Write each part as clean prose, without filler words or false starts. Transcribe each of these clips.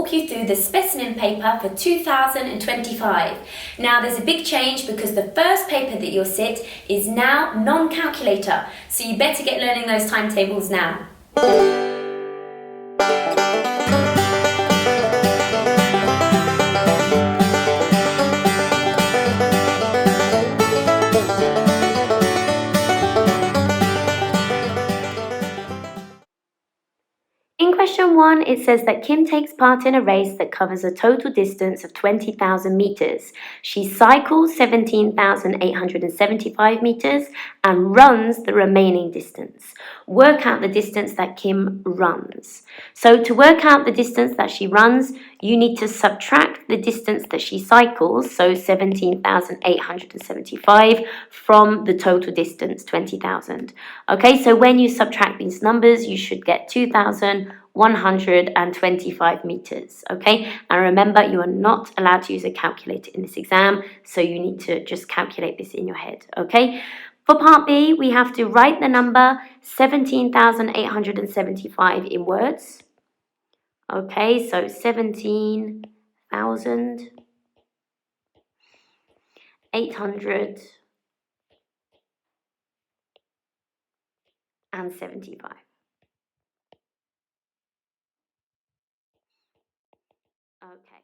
walk you through the specimen paper for 2025. Now there's a big change because the first paper that you'll sit is now non-calculator, so you better get learning those timetables now. In question 1, it says that Kim takes part in a race that covers a total distance of 20,000 meters. She cycles 17,875 meters and runs the remaining distance. Work out the distance that Kim runs. So to work out the distance that she runs, you need to subtract the distance that she cycles, so 17,875, from the total distance, 20,000. Okay, so when you subtract these numbers, you should get 2,125 meters. Okay, and remember, you are not allowed to use a calculator in this exam, so you need to just calculate this in your head. Okay, for part B, we have to write the number 17,875 in words. Okay, so 17,875. Okay.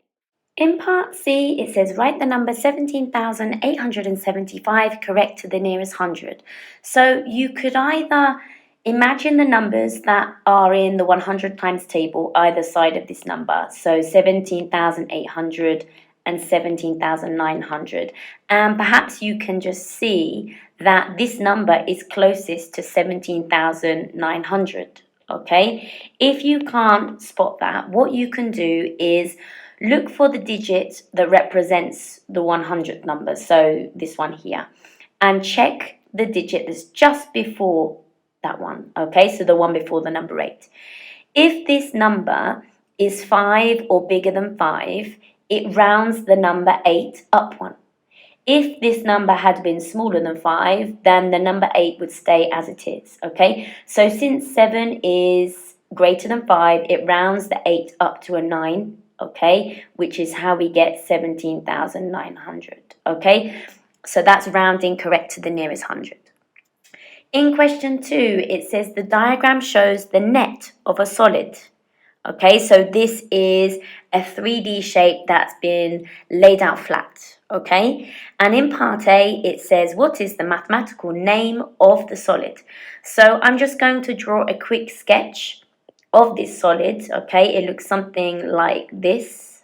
In part C, it says write the number 17,875 correct to the nearest hundred. So you could either imagine the numbers that are in the 100 times table either side of this number. So 17,800 and 17,900. And perhaps you can just see that this number is closest to 17,900. Okay? If you can't spot that, what you can do is look for the digit that represents the 100th number, so this one here, and check the digit that's just before that one, okay, so the one before the number 8. If this number is 5 or bigger than 5, it rounds the number 8 up 1. If this number had been smaller than 5, then the number 8 would stay as it is, okay? So since 7 is greater than 5, it rounds the 8 up to a 9, okay, which is how we get 17,900, okay? So that's rounding correct to the nearest hundred. In question 2, it says the diagram shows the net of a solid. Okay, so this is a 3D shape that's been laid out flat, okay? And in part A, it says, what is the mathematical name of the solid? So I'm just going to draw a quick sketch of this solid, okay? It looks something like this,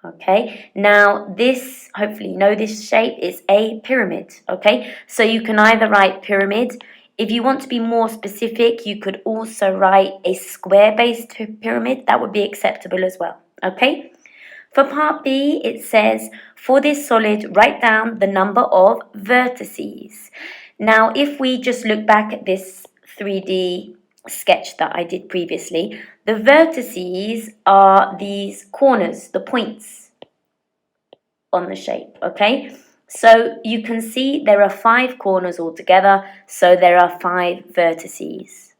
okay? Now this, hopefully you know this shape, is a pyramid, okay? So you can either write pyramid. If you want to be more specific, you could also write a square-based pyramid. That would be acceptable as well, okay? For part B, it says, for this solid, write down the number of vertices. Now, if we just look back at this 3D sketch that I did previously, the vertices are these corners, the points on the shape, okay? So you can see there are 5 corners altogether, so there are 5 vertices.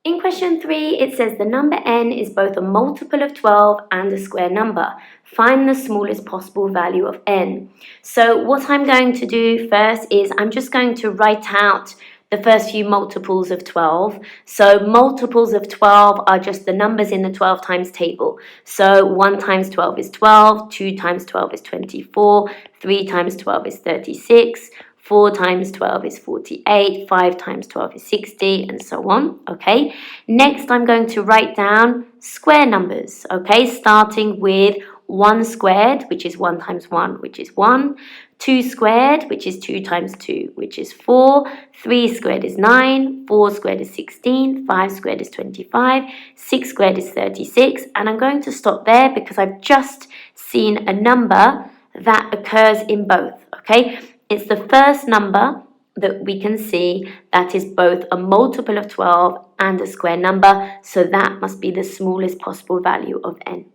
In question 3, it says the number n is both a multiple of 12 and a square number. Find the smallest possible value of n. So what I'm going to do first is I'm just going to write out the first few multiples of 12. So multiples of 12 are just the numbers in the 12 times table. So 1 times 12 is 12, 2 times 12 is 24, 3 times 12 is 36, 4 times 12 is 48, 5 times 12 is 60, and so on, okay? Next, I'm going to write down square numbers, okay? Starting with 1 squared, which is 1 times 1, which is 1. 2 squared, which is 2 times 2, which is 4. 3 squared is 9. 4 squared is 16. 5 squared is 25. 6 squared is 36. And I'm going to stop there because I've just seen a number that occurs in both, okay? It's the first number that we can see that is both a multiple of 12 and a square number, so that must be the smallest possible value of n,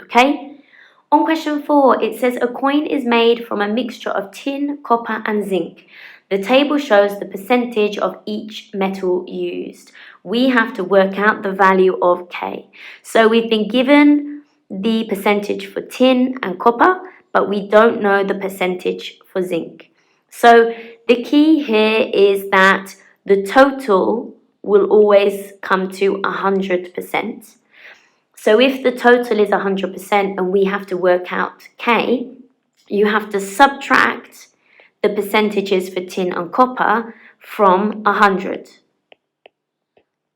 okay? On question 4, it says a coin is made from a mixture of tin, copper and zinc. The table shows the percentage of each metal used. we have to work out the value of K. So we've been given the percentage for tin and copper, but we don't know the percentage for zinc. So the key here is that the total will always come to 100%. So if the total is 100% and we have to work out K, you have to subtract the percentages for tin and copper from 100.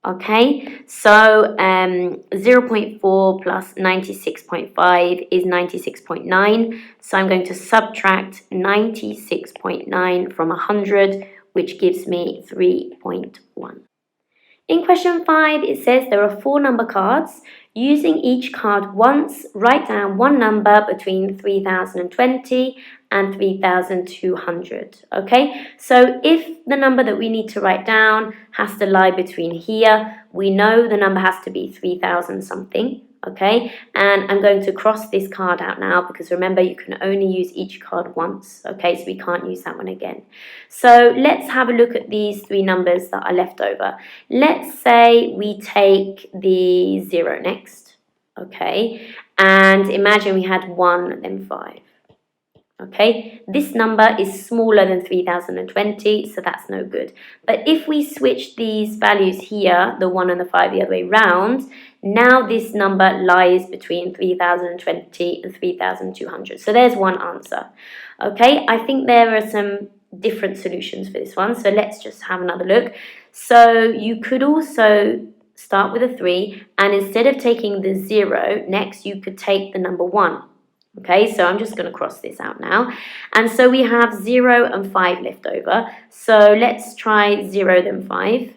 Okay, so 0.4 plus 96.5 is 96.9. So I'm going to subtract 96.9 from 100, which gives me 3.1. In question 5, it says there are 4 number cards. Using each card once, write down one number between 3020 and 3200. Okay, so if the number that we need to write down has to lie between here, we know the number has to be 3000 something. Okay, and I'm going to cross this card out now because remember you can only use each card once. Okay, so we can't use that one again. So let's have a look at these 3 numbers that are left over. Let's say we take the 0 next. Okay, and imagine we had 1 then 5. Okay, this number is smaller than 3020, so that's no good. But if we switch these values here, the 1 and the 5 the other way round, now this number lies between 3020 and 3200. So there's one answer. Okay, I think there are some different solutions for this one. So let's just have another look. So you could also start with a 3, and instead of taking the 0 next, you could take the number 1. Okay, so I'm just going to cross this out now. And so we have 0 and 5 left over. So let's try 0 then 5.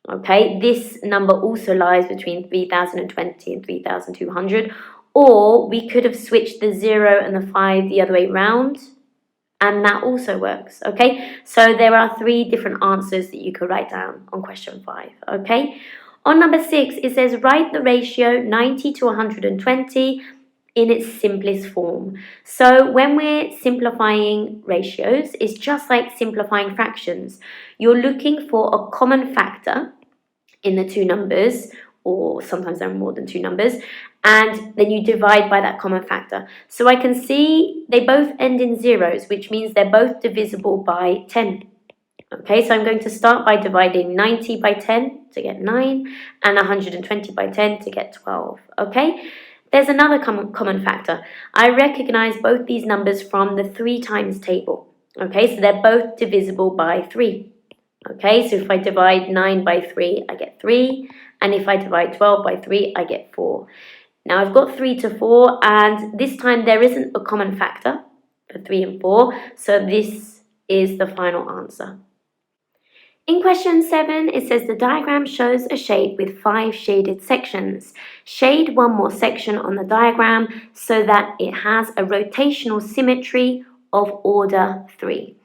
Okay, this number also lies between 3020 and 3200. Or we could have switched the 0 and the 5 the other way round, and that also works. Okay, so there are 3 different answers that you could write down on question 5. Okay, on number 6, it says write the ratio 90 to 120 in its simplest form. So when we're simplifying ratios, it's just like simplifying fractions. You're looking for a common factor in the 2 numbers, or sometimes there are more than 2 numbers, and then you divide by that common factor. So I can see they both end in zeros, which means they're both divisible by 10. Okay, so I'm going to start by dividing 90 by 10 to get 9, and 120 by 10 to get 12. Okay, there's another common factor. I recognize both these numbers from the 3 times table. Okay, so they're both divisible by 3. Okay, so if I divide 9 by 3, I get 3. And if I divide 12 by 3, I get 4. Now I've got 3 to 4, and this time there isn't a common factor for 3 and 4. So this is the final answer. In question 7, it says the diagram shows a shape with 5 shaded sections. Shade one more section on the diagram so that it has a rotational symmetry of order 3.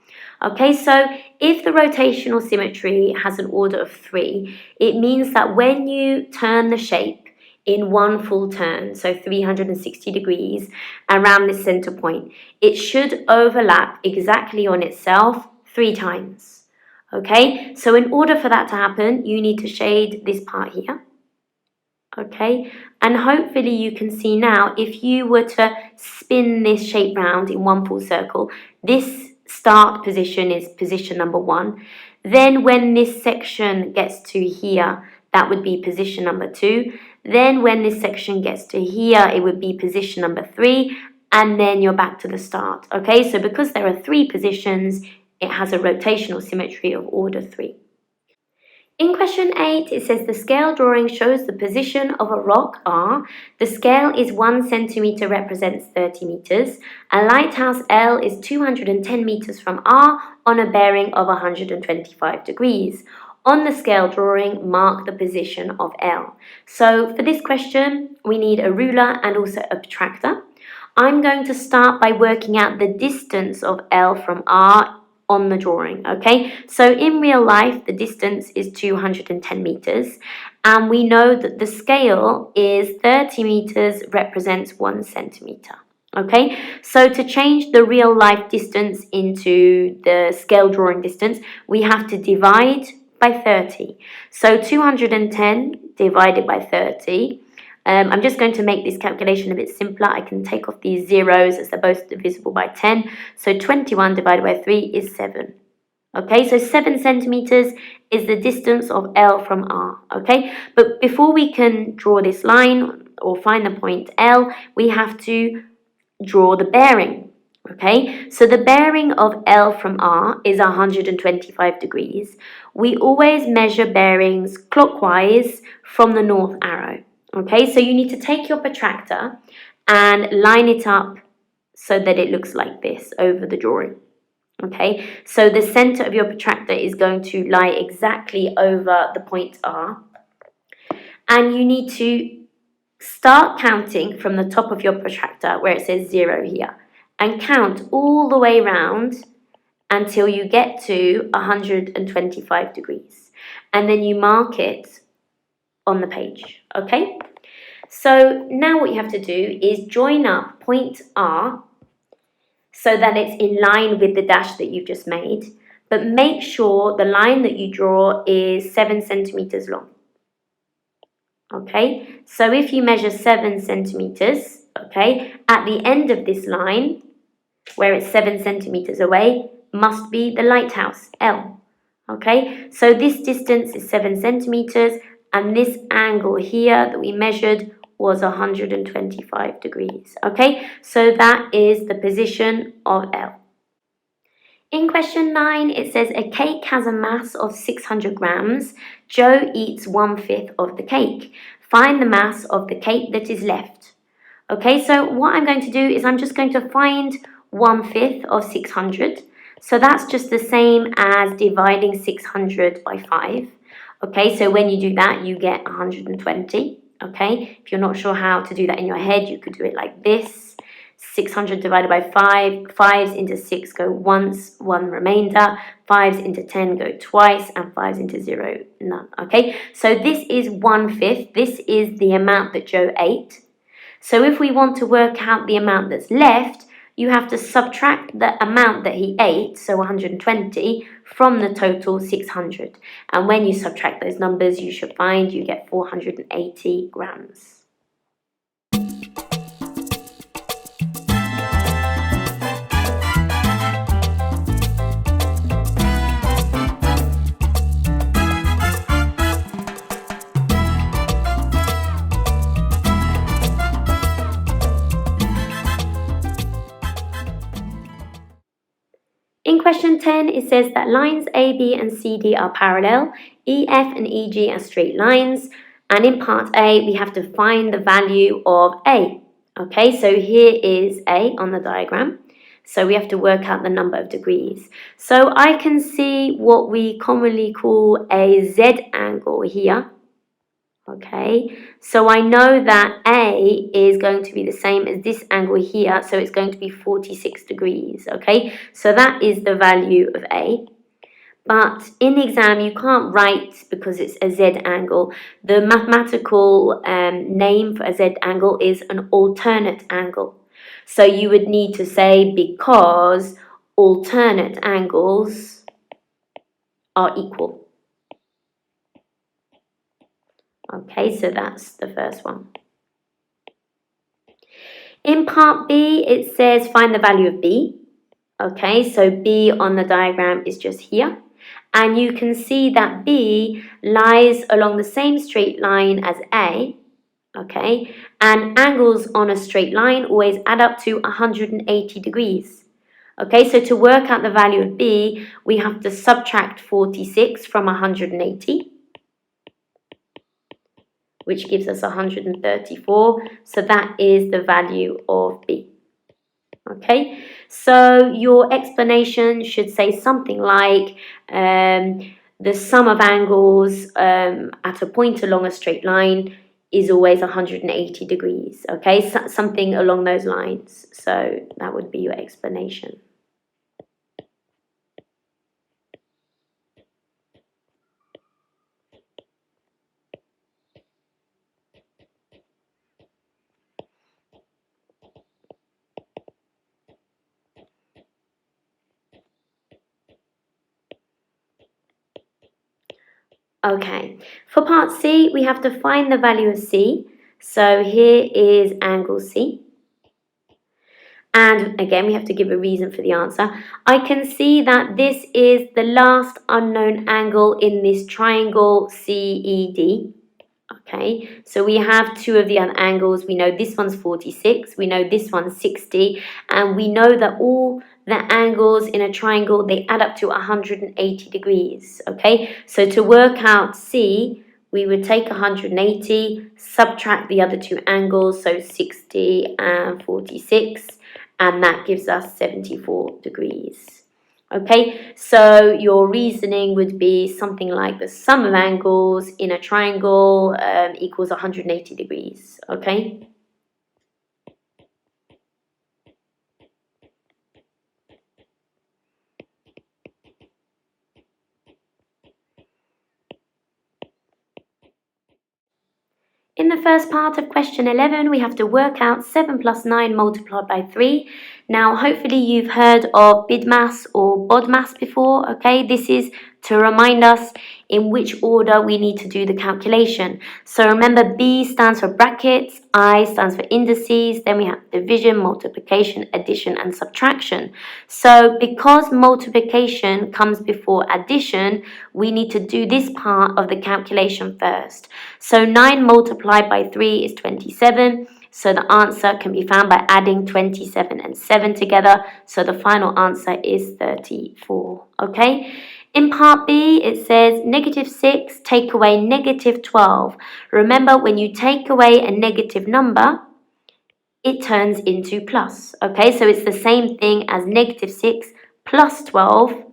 Okay, so if the rotational symmetry has an order of 3, it means that when you turn the shape in one full turn, so 360 degrees around this center point, it should overlap exactly on itself 3 times. Okay, so in order for that to happen, you need to shade this part here. Okay, and hopefully you can see now, if you were to spin this shape round in one full circle, this start position is position number 1. Then when this section gets to here, that would be position number 2. Then when this section gets to here, it would be position number 3. And then you're back to the start. Okay, so because there are 3 positions, it has a rotational symmetry of order 3. In question 8, it says the scale drawing shows the position of a rock R. The scale is 1 centimeter represents 30 meters. A lighthouse L is 210 meters from R on a bearing of 125 degrees. On the scale drawing, mark the position of L. So for this question, we need a ruler and also a protractor. I'm going to start by working out the distance of L from R on the drawing, okay? So in real life, the distance is 210 meters, and we know that the scale is 30 meters represents 1 centimeter, okay? So to change the real life distance into the scale drawing distance, we have to divide by 30. So 210 divided by 30. I'm just going to make this calculation a bit simpler. I can take off these zeros as they're both divisible by 10. So 21 divided by 3 is 7. Okay, so 7 centimeters is the distance of L from R. Okay, but before we can draw this line or find the point L, we have to draw the bearing. Okay, so the bearing of L from R is 125 degrees. We always measure bearings clockwise from the north arrow. Okay, so you need to take your protractor and line it up so that it looks like this over the drawing. Okay, so the center of your protractor is going to lie exactly over the point R, and you need to start counting from the top of your protractor where it says 0 here, and count all the way round until you get to 125 degrees, and then you mark it on the page. Okay, so now what you have to do is join up point R so that it's in line with the dash that you've just made, but make sure the line that you draw is 7 centimeters long. Okay, so if you measure 7 centimeters, okay, at the end of this line, where it's 7 centimeters away, must be the lighthouse, L. Okay, so this distance is 7 centimeters, and this angle here that we measured was 125 degrees. Okay, so that is the position of L. In question 9, it says a cake has a mass of 600 grams. Joe eats 1/5 of the cake. Find the mass of the cake that is left. Okay, so what I'm going to do is I'm just going to find 1/5 of 600. So that's just the same as dividing 600 by 5. Okay, so when you do that, you get 120. Okay, if you're not sure how to do that in your head, you could do it like this. 600 divided by 5, 5's into 6 go once, 1 remainder, 5's into 10 go twice, and 5's into 0, none. Okay, so this is 1/5. This is the amount that Joe ate. So if we want to work out the amount that's left, you have to subtract the amount that he ate, so 120, from the total 600. And when you subtract those numbers, you should find you get 480 grams. In question 10, it says that lines AB and CD are parallel, EF and EG are straight lines, and in part A, we have to find the value of A. Okay, so here is A on the diagram. So we have to work out the number of degrees. So I can see what we commonly call a Z angle here. Okay, so I know that A is going to be the same as this angle here, so it's going to be 46 degrees, okay? So that is the value of A. But in the exam, you can't write because it's a Z angle. The mathematical name for a Z angle is an alternate angle. So you would need to say because alternate angles are equal. Okay, so that's the first one. In part B, it says find the value of B. Okay, so B on the diagram is just here. And you can see that B lies along the same straight line as A. Okay, and angles on a straight line always add up to 180 degrees. Okay, so to work out the value of B, we have to subtract 46 from 180. Which gives us 134. So that is the value of B. Okay, so your explanation should say something like the sum of angles at a point along a straight line is always 180 degrees. Okay, so, something along those lines. So that would be your explanation. Okay, for part C, we have to find the value of C. So here is angle C. And again, we have to give a reason for the answer. I can see that this is the last unknown angle in this triangle CED. Okay, so we have two of the other angles. We know this one's 46, we know this one's 60, and we know that all the angles in a triangle, they add up to 180 degrees. Okay, so to work out C, we would take 180, subtract the other two angles, so 60 and 46, and that gives us 74 degrees. Okay, so your reasoning would be something like the sum of angles in a triangle equals 180 degrees. Okay. In the first part of question 11, we have to work out 7 plus 9 multiplied by 3. Now, hopefully you've heard of BIDMAS or BODMAS before, okay? This is to remind us in which order we need to do the calculation. So remember, B stands for brackets, I stands for indices, then we have division, multiplication, addition, and subtraction. So because multiplication comes before addition, we need to do this part of the calculation first. So 9 multiplied by 3 is 27. So the answer can be found by adding 27 and 7 together. So the final answer is 34. Okay? In part B, it says negative 6 take away negative 12. Remember, when you take away a negative number, it turns into plus. Okay? So it's the same thing as negative 6 plus 12,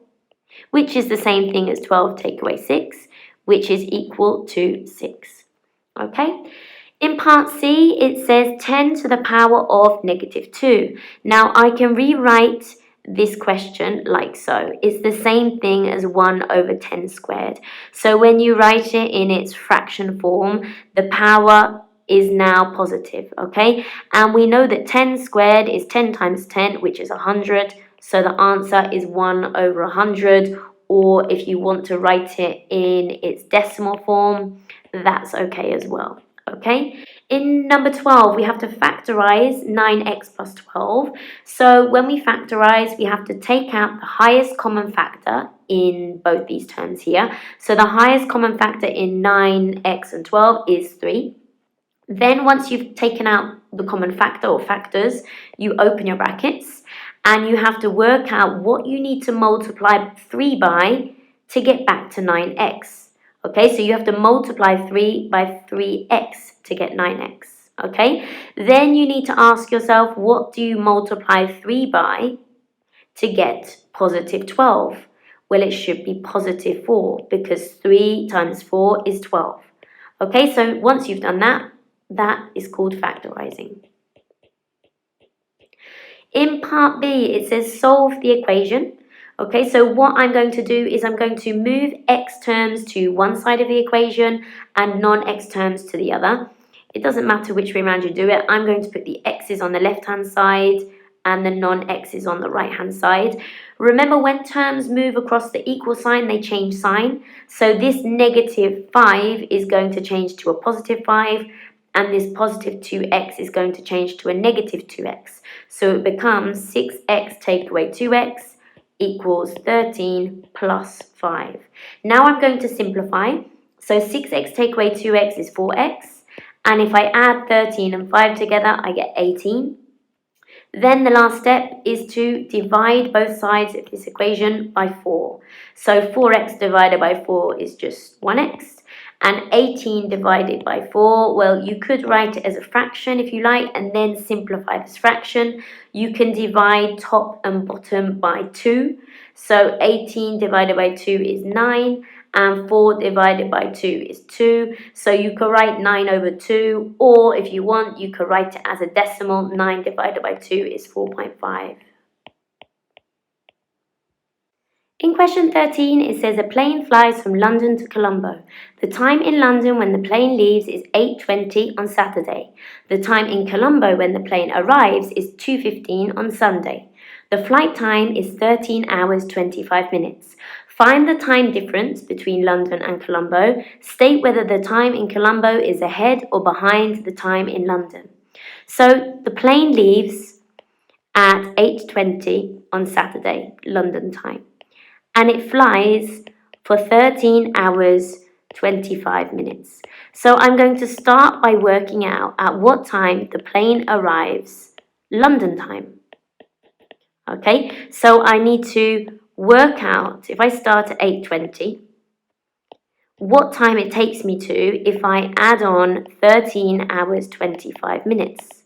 which is the same thing as 12 take away 6, which is equal to 6. Okay? In part C, it says 10 to the power of negative 2. Now, I can rewrite this question like so. It's the same thing as 1 over 10 squared. So when you write it in its fraction form, the power is now positive, okay? And we know that 10 squared is 10 times 10, which is 100. So the answer is 1 over 100. Or if you want to write it in its decimal form, that's okay as well. Okay, in number 12, we have to factorize 9x plus 12. So when we factorize, we have to take out the highest common factor in both these terms here. So the highest common factor in 9x and 12 is 3. Then once you've taken out the common factor or factors, you open your brackets and you have to work out what you need to multiply 3 by to get back to 9x. Okay, so you have to multiply 3 by 3x to get 9x. Okay, then you need to ask yourself, what do you multiply 3 by to get positive 12? Well, it should be positive 4 because 3 times 4 is 12. Okay, so once you've done that, that is called factorizing. In part B, it says solve the equation. Okay, so what I'm going to do is I'm going to move x terms to one side of the equation and non-x terms to the other. It doesn't matter which way around you do it. I'm going to put the x's on the left-hand side and the non-x's on the right-hand side. Remember, when terms move across the equal sign, they change sign. So this negative 5 is going to change to a positive 5, and this positive 2x is going to change to a negative 2x. So it becomes 6x take away 2x equals 13 plus 5. Now I'm going to simplify. So 6x take away 2x is 4x. And if I add 13 and 5 together, I get 18. Then the last step is to divide both sides of this equation by 4. So 4x divided by 4 is just 1x. And 18 divided by 4, well, you could write it as a fraction if you like, and then simplify this fraction. You can divide top and bottom by 2. So 18 divided by 2 is 9, and 4 divided by 2 is 2. So you could write 9 over 2, or if you want, you could write it as a decimal. 9 divided by 2 is 4.5. In question 13, it says a plane flies from London to Colombo. The time in London when the plane leaves is 8:20 on Saturday. The time in Colombo when the plane arrives is 2:15 on Sunday. The flight time is 13 hours 25 minutes. Find the time difference between London and Colombo. State whether the time in Colombo is ahead or behind the time in London. So the plane leaves at 8:20 on Saturday, London time, and it flies for 13 hours 25 minutes. So I'm going to start by working out at what time the plane arrives, London time. Okay, so I need to work out, if I start at 8:20, what time it takes me to if I add on 13 hours 25 minutes.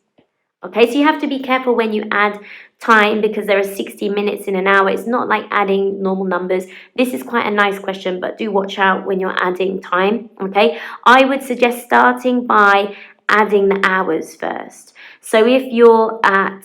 Okay, so you have to be careful when you add time because there are 60 minutes in an hour. It's not like adding normal numbers. This is quite a nice question, but do watch out when you're adding time. Okay, I would suggest starting by adding the hours first. So if you're at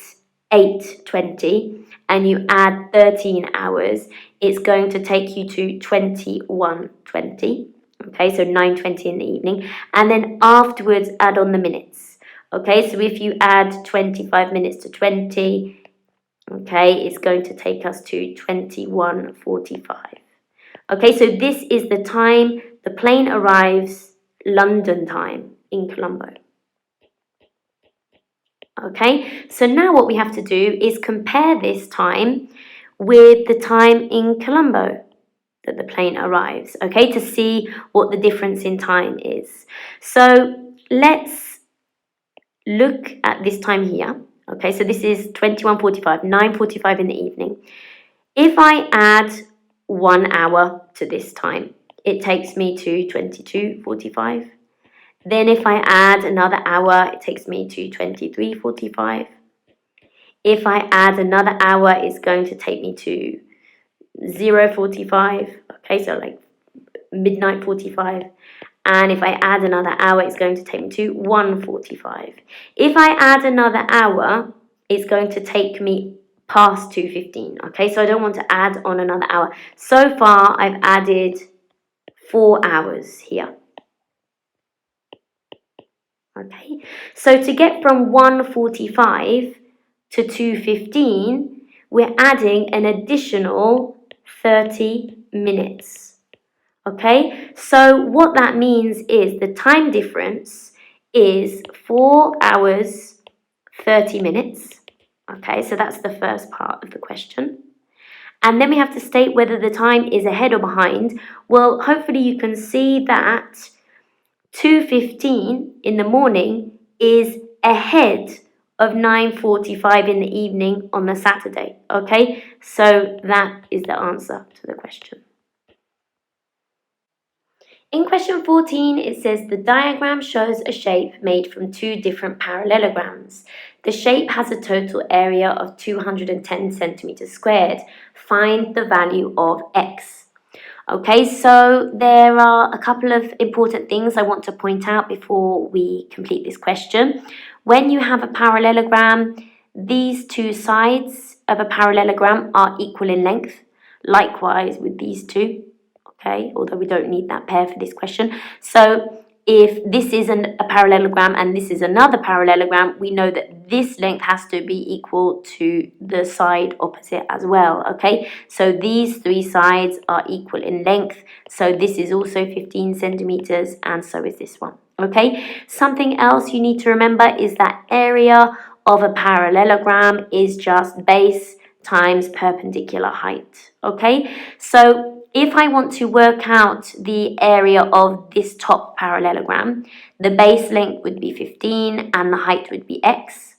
8:20 and you add 13 hours, it's going to take you to 21:20. Okay, so 9:20 in the evening, and then afterwards add on the minutes. Okay, so if you add 25 minutes to 20, okay, it's going to take us to 21:45. Okay, so this is the time the plane arrives, London time in Colombo. Okay, so now what we have to do is compare this time with the time in Colombo that the plane arrives, okay, to see what the difference in time is. So let's look at this time here. Okay, so this is 21:45, 9:45 in the evening. If I add 1 hour to this time, it takes me to 22:45. Then if I add another hour, it takes me to 23:45. If I add another hour, it's going to take me to 0:45. Okay, so like midnight 45. And if I add another hour, it's going to take me to 1:45. If I add another hour, it's going to take me past 2:15. Okay, so I don't want to add on another hour. So far, I've added 4 hours here. Okay, so to get from 1:45 to 2:15, we're adding an additional 30 minutes. Okay, so what that means is the time difference is 4 hours 30 minutes. Okay, so that's the first part of the question. And then we have to state whether the time is ahead or behind. Well, hopefully you can see that 2:15 in the morning is ahead of 9:45 in the evening on the Saturday. Okay, so that is the answer to the question. In question 14, it says the diagram shows a shape made from two different parallelograms. The shape has a total area of 210 centimeters squared. Find the value of x. Okay, so there are a couple of important things I want to point out before we complete this question. When you have a parallelogram, these two sides of a parallelogram are equal in length. Likewise with these two. Okay, although we don't need that pair for this question. So if this is a parallelogram and this is another parallelogram, we know that this length has to be equal to the side opposite as well. Okay, so these three sides are equal in length. So this is also 15 centimeters and so is this one. Okay, something else you need to remember is that area of a parallelogram is just base times perpendicular height. Okay, so if I want to work out the area of this top parallelogram, the base length would be 15 and the height would be x.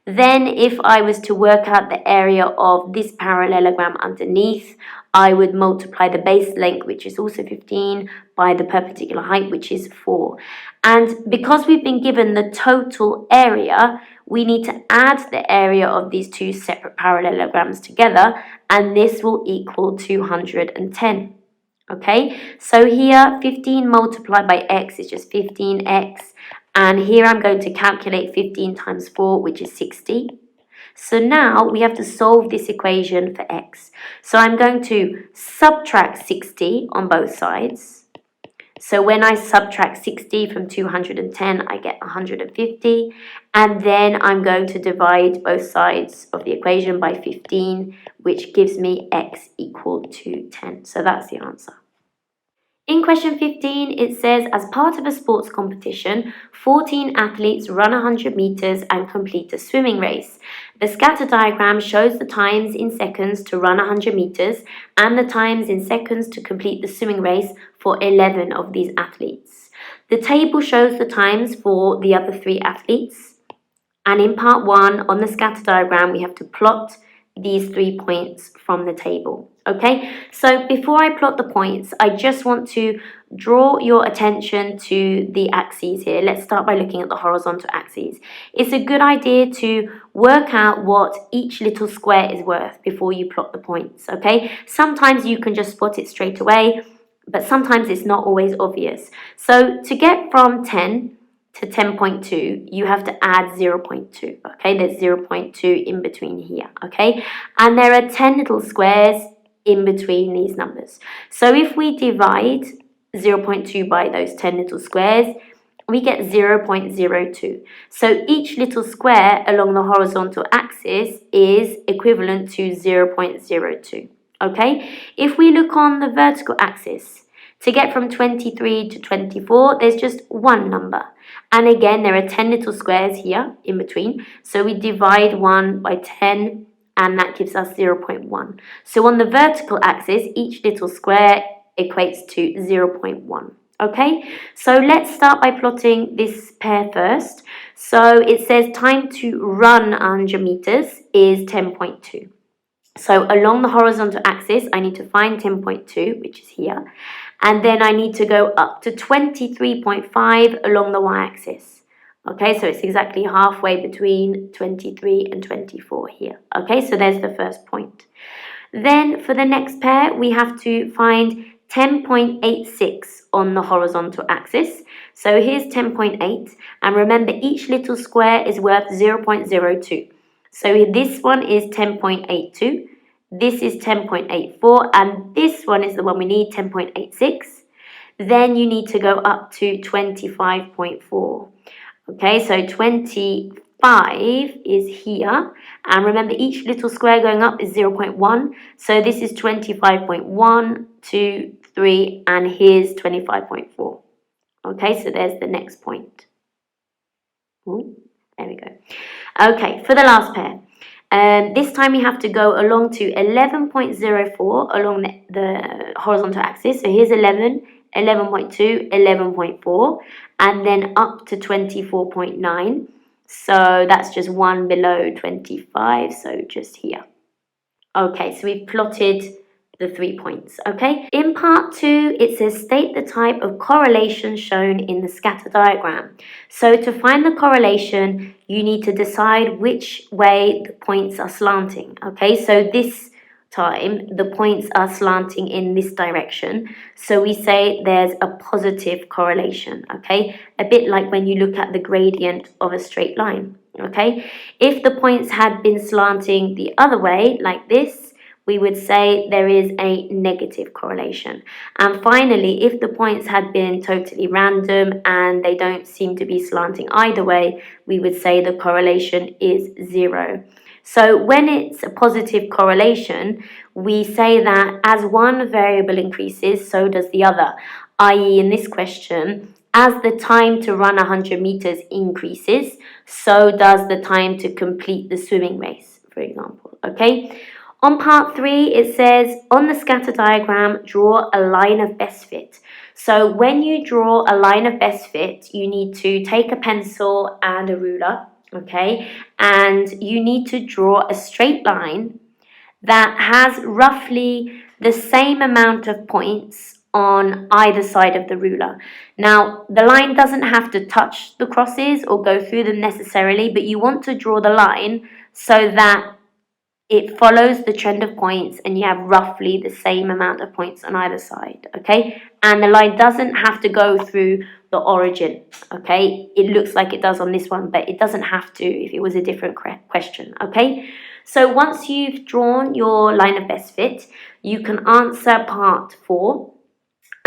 Then if I was to work out the area of this parallelogram underneath, I would multiply the base length, which is also 15, by the perpendicular height, which is 4. And because we've been given the total area, we need to add the area of these two separate parallelograms together, and this will equal 210. Okay, so here 15 multiplied by x is just 15x, and here I'm going to calculate 15 times 4, which is 60. So now we have to solve this equation for x. So I'm going to subtract 60 on both sides. So when I subtract 60 from 210, I get 150. And then I'm going to divide both sides of the equation by 15, which gives me x equal to 10. So that's the answer. In question 15, it says, as part of a sports competition, 14 athletes run 100 meters and complete a swimming race. The scatter diagram shows the times in seconds to run 100 meters and the times in seconds to complete the swimming race for 11 of these athletes. The table shows the times for the other 3 athletes. And in part 1, on the scatter diagram, we have to plot these 3 points from the table. Okay, so before I plot the points, I just want to draw your attention to the axes here. Let's start by looking at the horizontal axes. It's a good idea to work out what each little square is worth before you plot the points, okay? Sometimes you can just spot it straight away, but sometimes it's not always obvious. So to get from 10 to 10.2, you have to add 0.2, okay? There's 0.2 in between here, okay? And there are 10 little squares in between these numbers. So if we divide 0.2 by those 10 little squares, we get 0.02. So each little square along the horizontal axis is equivalent to 0.02, okay? If we look on the vertical axis, to get from 23 to 24, there's just one number. And again, there are 10 little squares here in between. So we divide 1 by 10, and that gives us 0.1. So on the vertical axis, each little square equates to 0.1. Okay, so let's start by plotting this pair first. So it says time to run 100 meters is 10.2. So along the horizontal axis, I need to find 10.2, which is here. And then I need to go up to 23.5 along the y-axis. Okay, so it's exactly halfway between 23 and 24 here. Okay, so there's the first point. Then for the next pair, we have to find 10.86 on the horizontal axis. So here's 10.8, and remember each little square is worth 0.02. So this one is 10.82, this is 10.84, and this one is the one we need, 10.86. Then you need to go up to 25.4. Okay, so 25 is here, and remember each little square going up is 0.1, so this is 25.1, 2, 3, and here's 25.4. Okay, so there's the next point. Ooh, there we go. Okay, for the last pair, this time we have to go along to 11.04 along the horizontal axis, so here's 11, 11.2, 11.4, and then up to 24.9. So that's just one below 25, so just here. Okay, so we've plotted the 3 points, okay? In part 2, it says state the type of correlation shown in the scatter diagram. So to find the correlation, you need to decide which way the points are slanting, okay? So this time, the points are slanting in this direction. So we say there's a positive correlation, okay? A bit like when you look at the gradient of a straight line, okay? If the points had been slanting the other way, like this, we would say there is a negative correlation. And finally, if the points had been totally random and they don't seem to be slanting either way, we would say the correlation is 0. So when it's a positive correlation, we say that as one variable increases, so does the other. I.e., in this question, as the time to run 100 meters increases, so does the time to complete the swimming race, for example, okay? On part 3, it says, on the scatter diagram, draw a line of best fit. So when you draw a line of best fit, you need to take a pencil and a ruler, okay? And you need to draw a straight line that has roughly the same amount of points on either side of the ruler. Now, the line doesn't have to touch the crosses or go through them necessarily, but you want to draw the line so that it follows the trend of points and you have roughly the same amount of points on either side, okay? And the line doesn't have to go through the origin, okay? It looks like it does on this one, but it doesn't have to if it was a different question, okay? So once you've drawn your line of best fit, you can answer part 4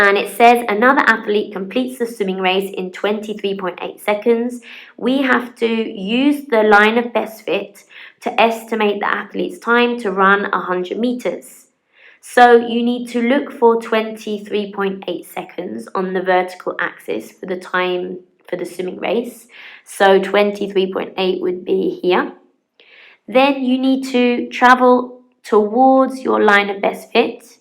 And it says another athlete completes the swimming race in 23.8 seconds. We have to use the line of best fit to estimate the athlete's time to run 100 meters. So you need to look for 23.8 seconds on the vertical axis for the time for the swimming race. So 23.8 would be here. Then you need to travel towards your line of best fit.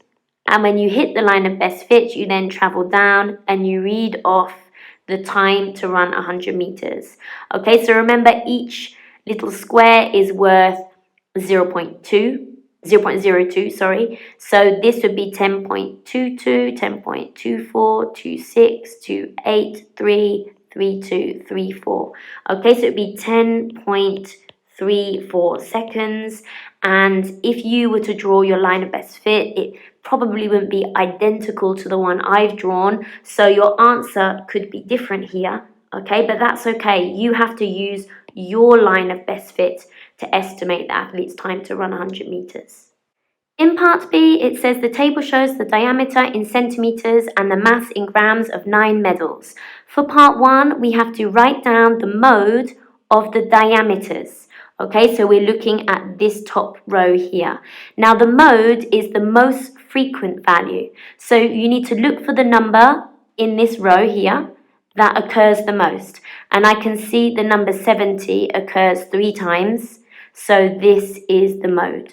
And when you hit the line of best fit, you then travel down and you read off the time to run 100 meters. Okay, so remember each little square is worth 0.02, sorry. So this would be 10.22, 10.24, 26, 28, 3, 32, 34. Okay, so it would be 10.34 seconds. And if you were to draw your line of best fit, it probably wouldn't be identical to the one I've drawn. So your answer could be different here. Okay, but that's okay. You have to use your line of best fit to estimate the athlete's time to run 100 meters. In part B, it says the table shows the diameter in centimeters and the mass in grams of 9 medals. For part 1, we have to write down the mode of the diameters. Okay, so we're looking at this top row here. Now the mode is the most frequent value. So you need to look for the number in this row here that occurs the most. And I can see the number 70 occurs 3 times. So this is the mode.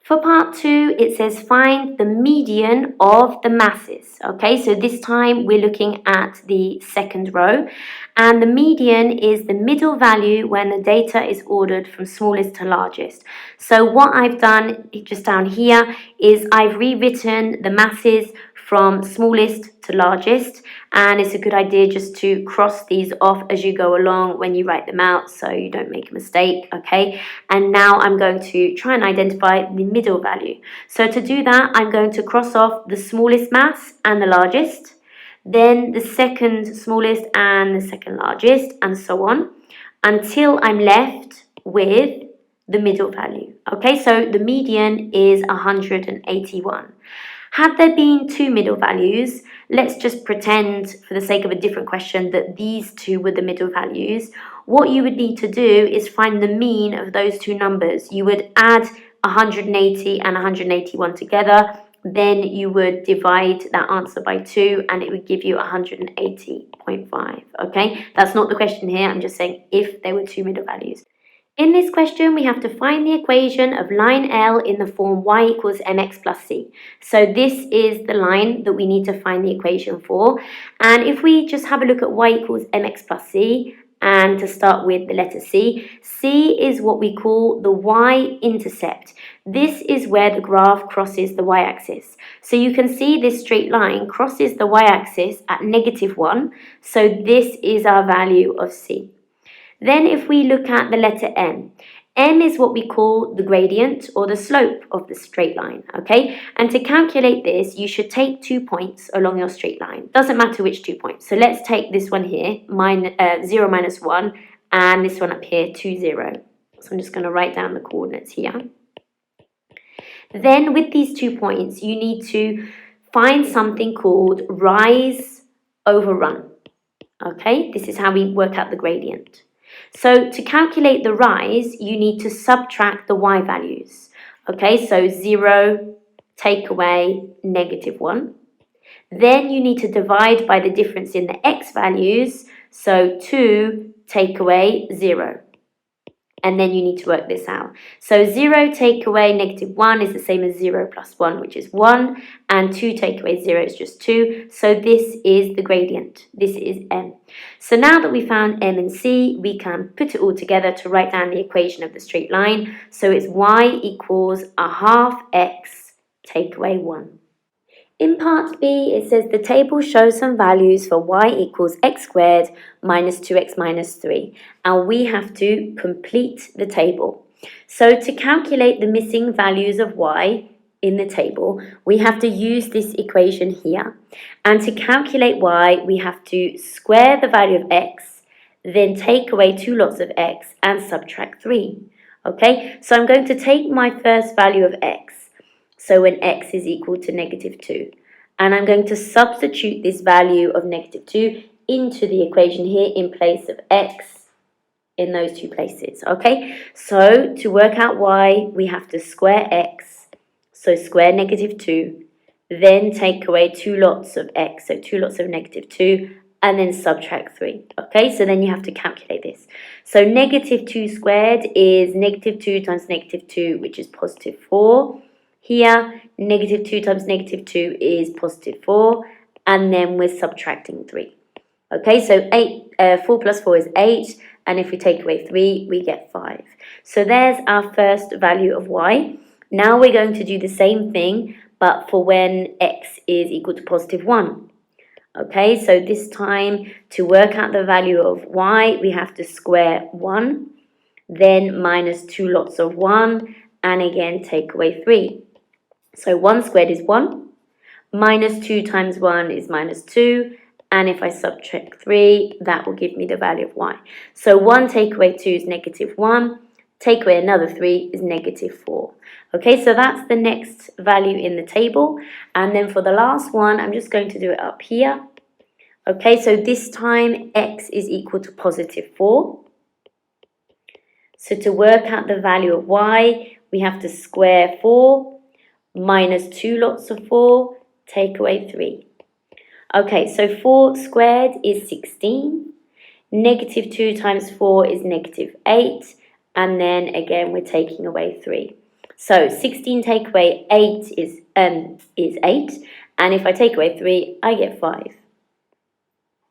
For part 2, it says find the median of the masses. Okay, so this time we're looking at the second row. And the median is the middle value when the data is ordered from smallest to largest. So what I've done just down here is I've rewritten the masses from smallest to largest, and it's a good idea just to cross these off as you go along when you write them out so you don't make a mistake, okay? And now I'm going to try and identify the middle value. So to do that, I'm going to cross off the smallest mass and the largest, then the second smallest and the second largest, and so on, until I'm left with the middle value. Okay, so the median is 181. Had there been 2 middle values, let's just pretend for the sake of a different question that these 2 were the middle values. What you would need to do is find the mean of those 2 numbers. You would add 180 and 181 together, then you would divide that answer by 2 and it would give you 180.5, okay? That's not the question here, I'm just saying if there were 2 middle values. In this question, we have to find the equation of line L in the form y equals mx plus c. So this is the line that we need to find the equation for. And if we just have a look at y equals mx plus c, and to start with the letter C, C is what we call the y-intercept. This is where the graph crosses the y-axis. So you can see this straight line crosses the y-axis at -1. So this is our value of C. Then if we look at the letter M, M is what we call the gradient or the slope of the straight line, okay? And to calculate this, you should take 2 points along your straight line. Doesn't matter which 2 points. So let's take this one here, 0 minus 1, and this one up here, 2, 0. So I'm just going to write down the coordinates here. Then with these 2 points, you need to find something called rise over run, okay? This is how we work out the gradient. So to calculate the rise, you need to subtract the y values. Okay, so 0, take away -1. Then you need to divide by the difference in the x values. So 2, take away 0. And then you need to work this out. So 0 take away -1 is the same as 0 plus 1, which is 1. And 2 take away 0 is just 2. So this is the gradient. This is m. So now that we found m and c, we can put it all together to write down the equation of the straight line. So it's y equals 1/2 x take away 1. In part B, it says the table shows some values for y equals x squared minus 2x minus 3. And we have to complete the table. So to calculate the missing values of y in the table, we have to use this equation here. And to calculate y, we have to square the value of x, then take away 2 lots of x and subtract 3. Okay, so I'm going to take my first value of x. So when x is equal to -2. and I'm going to substitute this value of negative 2 into the equation here in place of x in those two places, okay? So to work out y, we have to square x, so square negative 2, then take away 2 lots of x, so 2 lots of negative 2, and then subtract 3, okay? So then you have to calculate this. So negative 2 squared is negative 2 times negative 2, which is positive 4. Here, negative 2 times negative 2 is positive 4, and then we're subtracting 3. Okay, so 4 plus 4 is 8, and if we take away 3, we get 5. So there's our first value of y. Now we're going to do the same thing, but for when x is equal to positive 1. Okay, so this time to work out the value of y, we have to square 1, then minus 2 lots of 1, and again take away 3. So 1 squared is 1, minus 2 times 1 is minus 2, and if I subtract 3, that will give me the value of y. So 1 take away 2 is negative 1, take away another 3 is negative 4. Okay, so that's the next value in the table. And then for the last one, I'm just going to do it up here. Okay, so this time x is equal to positive 4. So to work out the value of y, we have to square 4, minus 2 lots of 4, take away 3. Okay, so 4 squared is 16. Negative 2 times 4 is negative 8. And then again, we're taking away 3. So 16 take away 8 is 8. And if I take away 3, I get 5.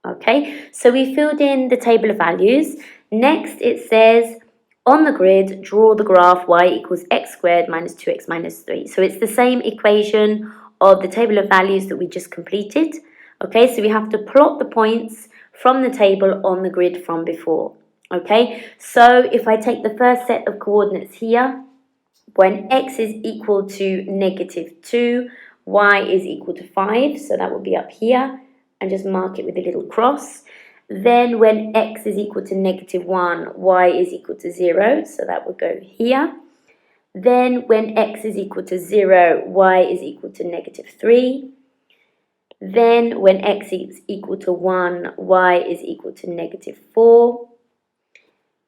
Okay, so we filled in the table of values. Next, it says, on the grid, draw the graph y equals x squared minus 2x minus 3. So it's the same equation of the table of values that we just completed. Okay, so we have to plot the points from the table on the grid from before. Okay, so if I take the first set of coordinates here, when x is equal to negative 2, y is equal to 5, so that will be up here, and just mark it with a little cross. Then when x is equal to negative 1, y is equal to 0, so that will go here. Then when x is equal to 0, y is equal to negative 3. Then when x is equal to 1, y is equal to negative 4.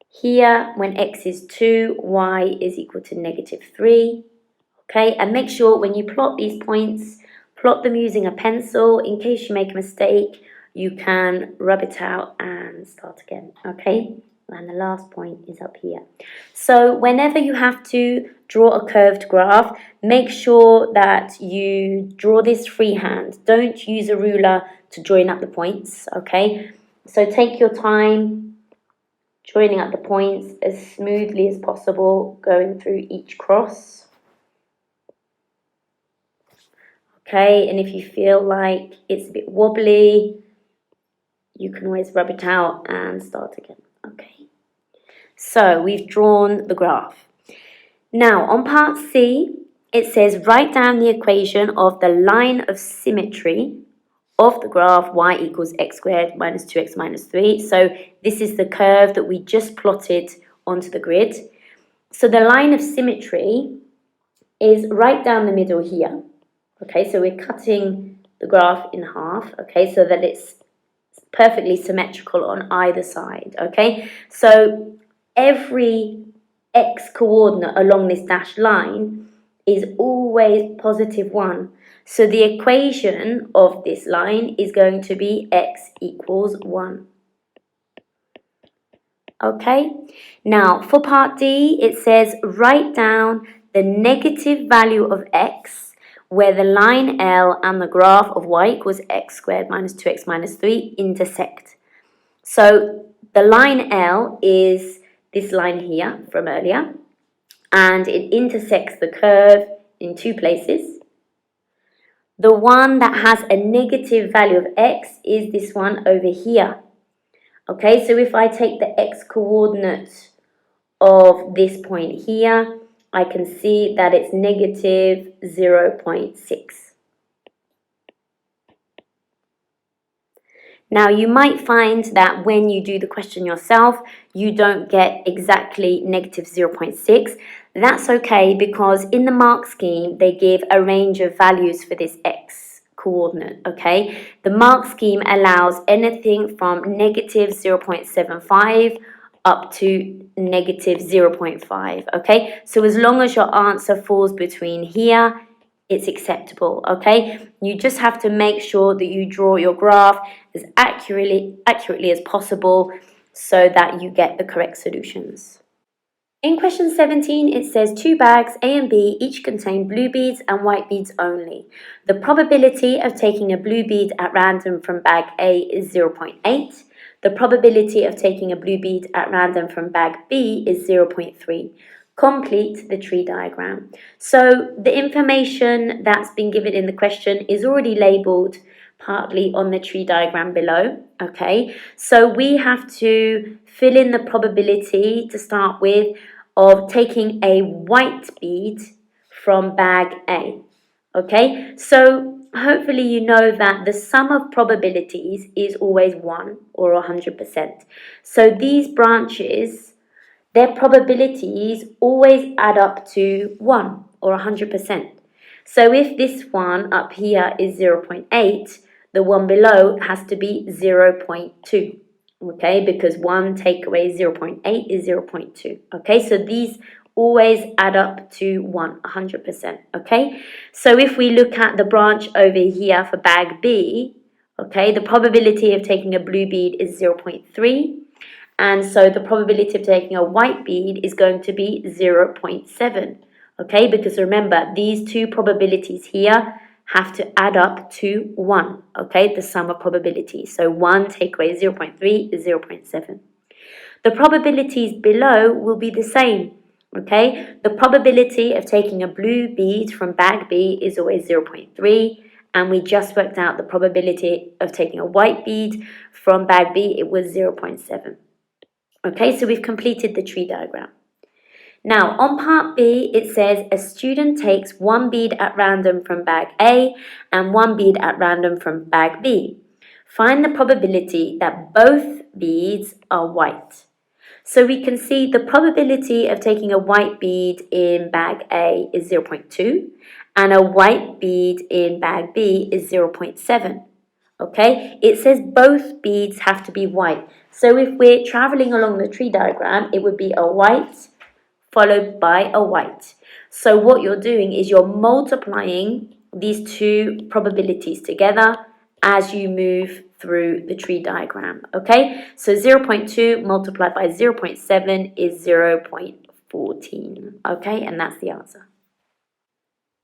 Here, when x is 2, y is equal to negative 3. Okay, and make sure when you plot these points, plot them using a pencil. In case you make a mistake, you can rub it out and start again. Okay, and the last point is up here. So whenever you have to draw a curved graph, make sure that you draw this freehand. Don't use a ruler to join up the points, okay? So take your time joining up the points as smoothly as possible, going through each cross. Okay, and if you feel like it's a bit wobbly, you can always rub it out and start again. Okay, so we've drawn the graph. Now, on part C, it says write down the equation of the line of symmetry of the graph y equals x squared minus 2x minus 3. So this is the curve that we just plotted onto the grid. So the line of symmetry is right down the middle here. Okay, so we're cutting the graph in half, okay, so that it's perfectly symmetrical on either side, okay? So every x coordinate along this dashed line is always positive 1. So the equation of this line is going to be x equals 1. Okay, now for part D, it says write down the negative value of x where the line L and the graph of y equals x squared minus 2x minus 3 intersect. So the line L is this line here from earlier, and it intersects the curve in two places. The one that has a negative value of x is this one over here. Okay, so if I take the x coordinate of this point here, I can see that it's negative 0.6. Now, you might find that when you do the question yourself, you don't get exactly negative 0.6. That's okay, because in the mark scheme, they give a range of values for this x coordinate, okay? The mark scheme allows anything from negative 0.75 up to negative 0.5, okay? So as long as your answer falls between here, it's acceptable, okay? You just have to make sure that you draw your graph as accurately as possible so that you get the correct solutions. In question 17, it says 2 bags, A and B, each contain blue beads and white beads only. The probability of taking a blue bead at random from bag A is 0.8. The probability of taking a blue bead at random from bag B is 0.3. Complete the tree diagram. So the information that's been given in the question is already labelled partly on the tree diagram below, okay? So we have to fill in the probability to start with of taking a white bead from bag A, okay? So hopefully you know that the sum of probabilities is always 1 or 100%. So these branches, their probabilities always add up to 1 or 100%. So if this one up here is 0.8, the one below has to be 0.2, okay? Because 1 take away 0.8 is 0.2, okay? So these always add up to 100%, okay? So if we look at the branch over here for bag B, okay, the probability of taking a blue bead is 0.3. And so the probability of taking a white bead is going to be 0.7, okay? Because remember, these two probabilities here have to add up to 1, okay? The sum of probabilities. So 1 take away 0.3 is 0.7. The probabilities below will be the same, okay? The probability of taking a blue bead from bag B is always 0.3. And we just worked out the probability of taking a white bead from bag B, it was 0.7. Okay, so we've completed the tree diagram. Now, on part B, it says a student takes 1 bead at random from bag A and 1 bead at random from bag B. Find the probability that both beads are white. So we can see the probability of taking a white bead in bag A is 0.2 and a white bead in bag B is 0.7. Okay, it says both beads have to be white. So if we're traveling along the tree diagram, it would be a white followed by a white. So what you're doing is you're multiplying these two probabilities together as you move through the tree diagram. Okay, so 0.2 multiplied by 0.7 is 0.14. Okay, and that's the answer.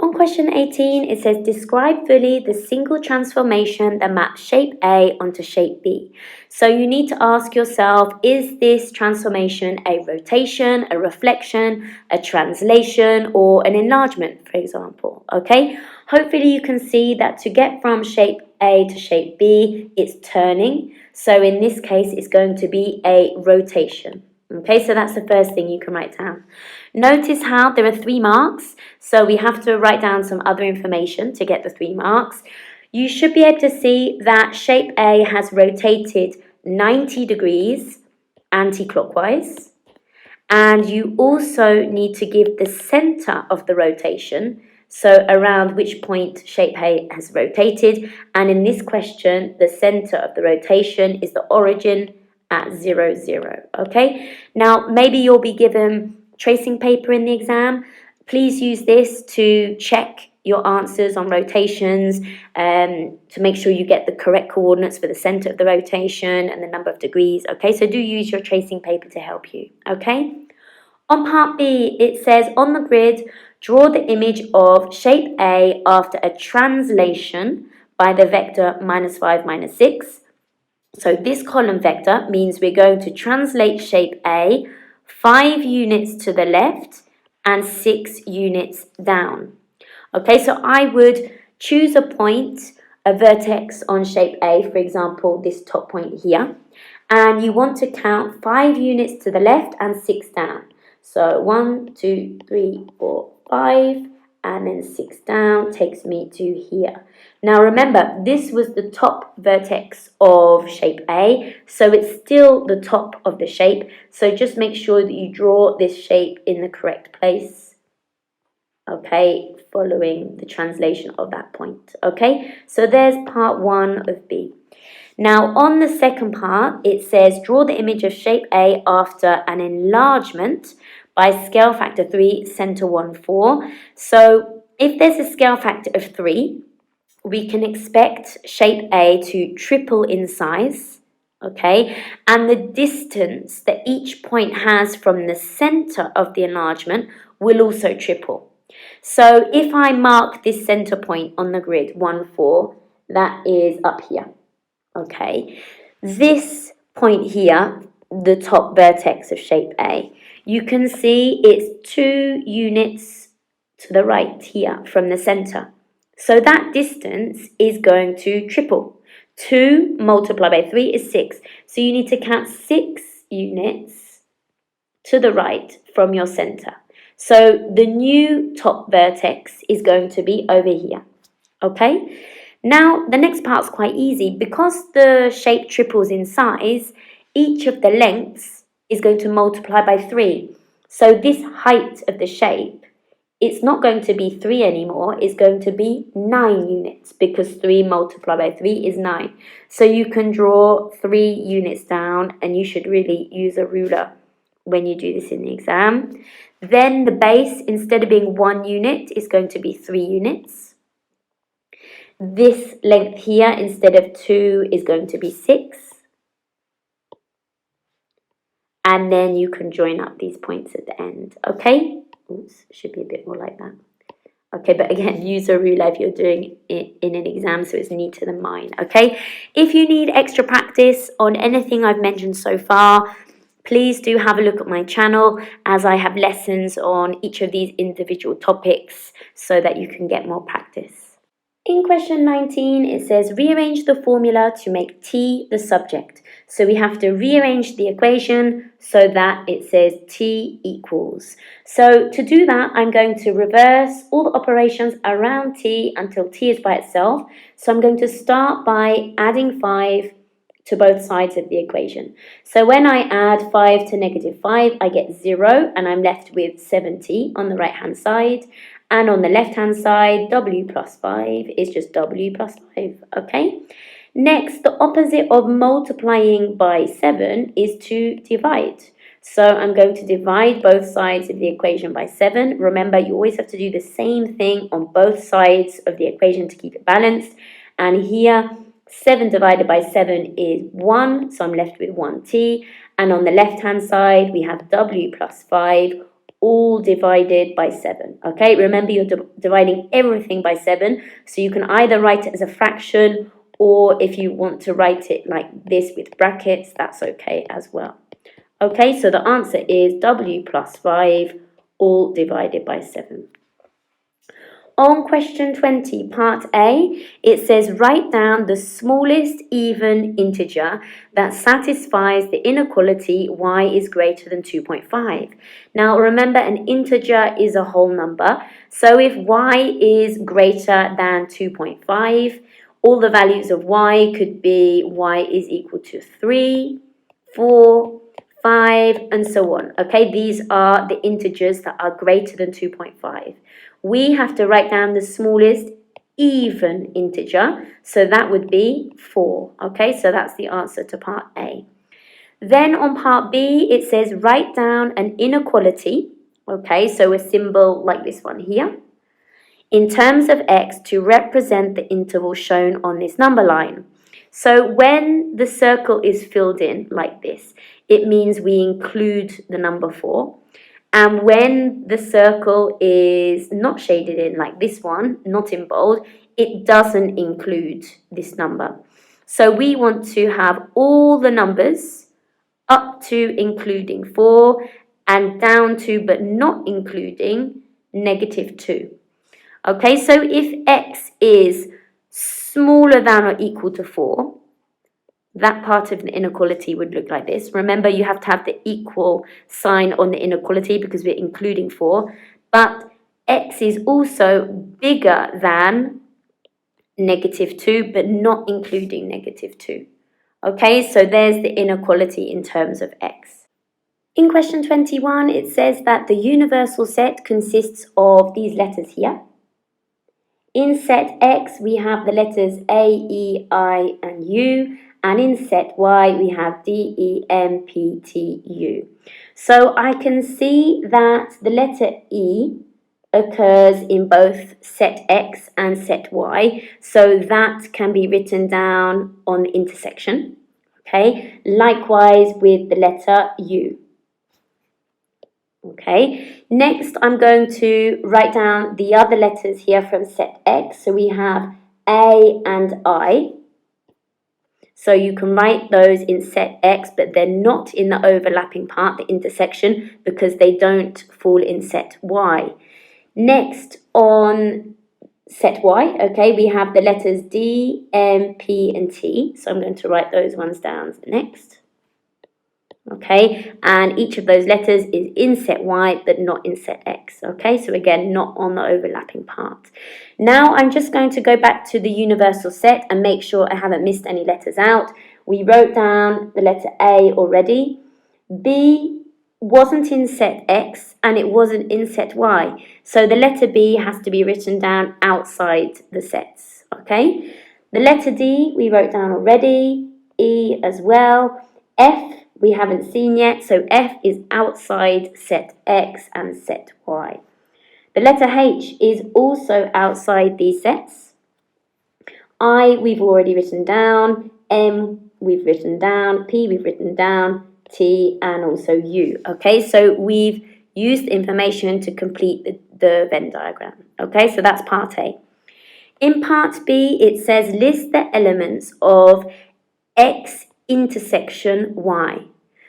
On question 18, it says, describe fully the single transformation that maps shape A onto shape B. So you need to ask yourself, is this transformation a rotation, a reflection, a translation, or an enlargement, for example, okay? Hopefully you can see that to get from shape A to shape B, it's turning. So in this case, it's going to be a rotation. Okay, so that's the first thing you can write down. Notice how there are 3 marks, so we have to write down some other information to get the 3 marks. You should be able to see that shape A has rotated 90 degrees anti-clockwise, and you also need to give the center of the rotation, so around which point shape A has rotated, and in this question, the center of the rotation is the origin at 0, 0, okay? Now, maybe you'll be given tracing paper in the exam. Please use this to check your answers on rotations, to make sure you get the correct coordinates for the center of the rotation and the number of degrees, okay? So do use your tracing paper to help you, okay? On part B, it says, on the grid, draw the image of shape A after a translation by the vector -5, -6. So this column vector means we're going to translate shape A 5 units to the left and 6 units down. Okay, so I would choose a point, a vertex on shape A, for example, this top point here, and you want to count 5 units to the left and 6 down. So 1, 2, 3, 4, 5, and then 6 down takes me to here. Now remember, this was the top vertex of shape A, so it's still the top of the shape. So just make sure that you draw this shape in the correct place. okay, following the translation of that point, okay? So there's part 1 of B. Now, on the second part, it says, draw the image of shape A after an enlargement by scale factor 3, center 1, 4. So if there's a scale factor of 3, we can expect shape A to triple in size, okay? And the distance that each point has from the center of the enlargement will also triple. So if I mark this center point on the grid, 1, 4, that is up here, okay? This point here, the top vertex of shape A, you can see it's 2 units to the right here from the center. So that distance is going to triple. 2 multiplied by 3 is 6. So you need to count 6 units to the right from your center. So the new top vertex is going to be over here. Okay? Now, the next part's quite easy. Because the shape triples in size, each of the lengths is going to multiply by 3. So this height of the shape, it's not going to be 3 anymore, it's going to be 9 units because 3 multiplied by 3 is 9. So you can draw 3 units down, and you should really use a ruler when you do this in the exam. Then the base, instead of being 1 unit, is going to be 3 units. This length here, instead of 2, is going to be 6. And then you can join up these points at the end, okay? Oops, should be a bit more like that. Okay, but again, use a ruler if you're doing it in an exam so it's neater than mine, okay? If you need extra practice on anything I've mentioned so far, please do have a look at my channel, as I have lessons on each of these individual topics so that you can get more practice. In question 19, it says rearrange the formula to make t the subject. So we have to rearrange the equation so that it says t equals. So to do that, I'm going to reverse all the operations around t until t is by itself. So I'm going to start by adding 5 to both sides of the equation. So when I add 5 to negative 5, I get 0, and I'm left with 7t on the right-hand side. And on the left-hand side, w plus 5 is just w plus 5, okay? Next, the opposite of multiplying by 7 is to divide. So I'm going to divide both sides of the equation by 7. Remember, you always have to do the same thing on both sides of the equation to keep it balanced. And here, 7 divided by 7 is 1, so I'm left with 1t. And on the left-hand side, we have w plus 5, all divided by 7, okay? Remember, you're dividing everything by 7, so you can either write it as a fraction, or if you want to write it like this with brackets, that's okay as well. Okay, so the answer is w plus 5, all divided by 7. On question 20, part A, it says write down the smallest even integer that satisfies the inequality y is greater than 2.5. Now remember, an integer is a whole number, so if y is greater than 2.5, all the values of y could be y is equal to 3, 4, 5, and so on. Okay, these are the integers that are greater than 2.5. We have to write down the smallest even integer, so that would be 4. Okay, so that's the answer to part A. Then on part B, it says write down an inequality, okay, so a symbol like this one here, in terms of x to represent the interval shown on this number line. So when the circle is filled in like this, it means we include the number 4. And when the circle is not shaded in like this one, not in bold, it doesn't include this number. So we want to have all the numbers up to including 4 and down to but not including negative 2. Okay, so if x is smaller than or equal to 4, that part of the inequality would look like this. Remember, you have to have the equal sign on the inequality because we're including 4. But x is also bigger than negative 2, but not including negative 2. Okay, so there's the inequality in terms of x. In question 21, it says that the universal set consists of these letters here. In set X, we have the letters A, E, I, and U, and in set Y, we have D, E, M, P, T, U. So I can see that the letter E occurs in both set X and set Y, so that can be written down on the intersection. Okay, likewise with the letter U. Okay, next I'm going to write down the other letters here from set X. So we have A and I. So you can write those in set X, but they're not in the overlapping part, the intersection, because they don't fall in set Y. Next, on set Y, okay, we have the letters D, M, P, and T. So I'm going to write those ones down next. Okay, and each of those letters is in set Y, but not in set X. Okay, so again, not on the overlapping part. Now I'm just going to go back to the universal set and make sure I haven't missed any letters out. We wrote down the letter A already. B wasn't in set X and it wasn't in set Y. So the letter B has to be written down outside the sets. Okay, the letter D we wrote down already. E as well. F we haven't seen yet, so F is outside set X and set Y. The letter H is also outside these sets. I we've already written down, M we've written down, P we've written down, T and also U. Okay, so we've used the information to complete the Venn diagram. Okay, so that's part A. In part B, it says list the elements of X intersection Y.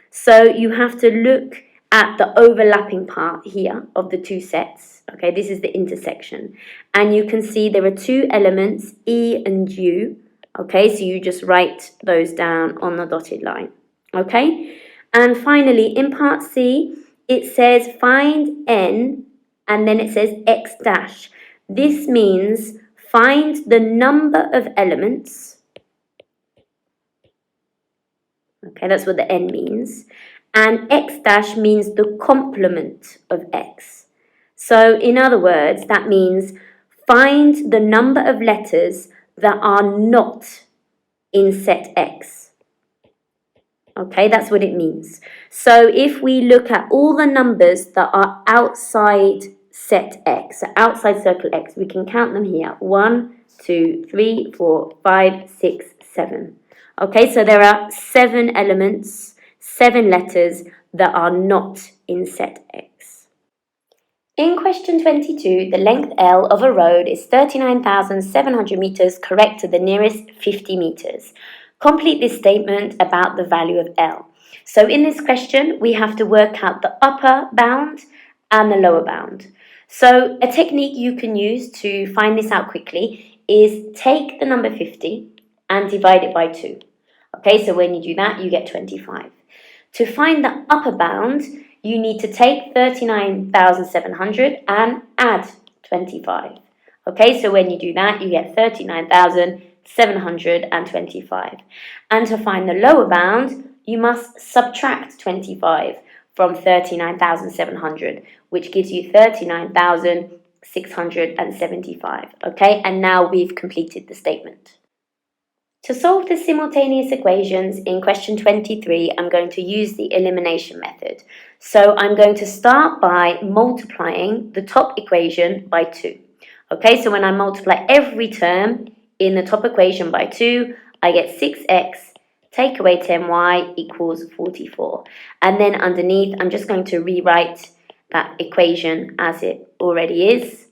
So you have to look at the overlapping part here of the two sets. Okay, this is the intersection. And you can see there are two elements, E and U. Okay, so you just write those down on the dotted line. Okay, and finally in part C, it says find N and then it says X dash. This means find the number of elements. Okay, that's what the N means. And X dash means the complement of X. So in other words, that means find the number of letters that are not in set X. Okay, that's what it means. So if we look at all the numbers that are outside set X, so outside circle X, we can count them here. 1, 2, 3, 4, 5, 6, 7. Okay, so there are 7 elements, 7 letters that are not in set X. In question 22, the length L of a road is 39,700 meters, correct to the nearest 50 meters. Complete this statement about the value of L. So in this question, we have to work out the upper bound and the lower bound. So a technique you can use to find this out quickly is take the number 50 and divide it by 2. Okay, so when you do that, you get 25. To find the upper bound, you need to take 39,700 and add 25. Okay, so when you do that, you get 39,725. And to find the lower bound, you must subtract 25 from 39,700, which gives you 39,675. Okay, and now we've completed the statement. To solve the simultaneous equations in question 23, I'm going to use the elimination method. So I'm going to start by multiplying the top equation by 2. Okay, so when I multiply every term in the top equation by 2, I get 6x, take away 10y equals 44. And then underneath, I'm just going to rewrite that equation as it already is.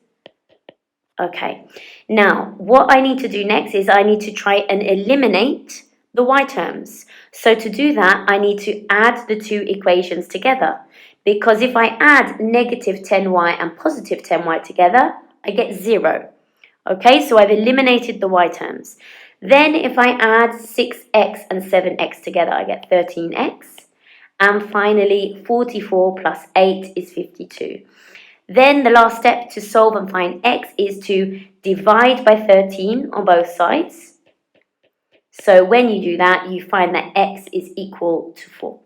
Okay, now what I need to do next is I need to try and eliminate the y terms. So to do that, I need to add the two equations together. Because if I add negative 10y and positive 10y together, I get 0. Okay, so I've eliminated the y terms. Then if I add 6x and 7x together, I get 13x. And finally, 44 plus 8 is 52. Then the last step to solve and find x is to divide by 13 on both sides. So when you do that, you find that x is equal to 4.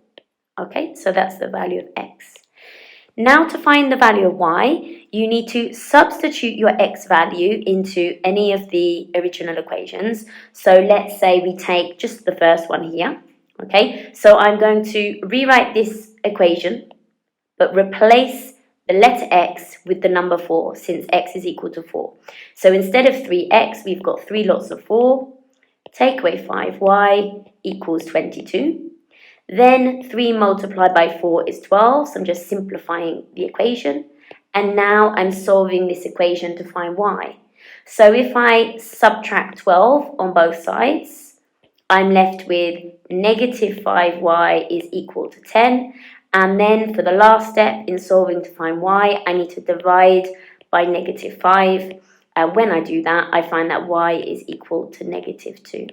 Okay, so that's the value of x. Now to find the value of y, you need to substitute your x value into any of the original equations. So let's say we take just the first one here. Okay, so I'm going to rewrite this equation, but replace the letter x with the number 4, since x is equal to 4. So instead of 3x, we've got 3 lots of 4. Take away 5y equals 22. Then 3 multiplied by 4 is 12, so I'm just simplifying the equation. And now I'm solving this equation to find y. So if I subtract 12 on both sides, I'm left with negative 5y is equal to 10. And then for the last step in solving to find y, I need to divide by negative 5. And when I do that, I find that y is equal to negative 2.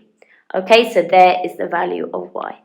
Okay, so there is the value of y.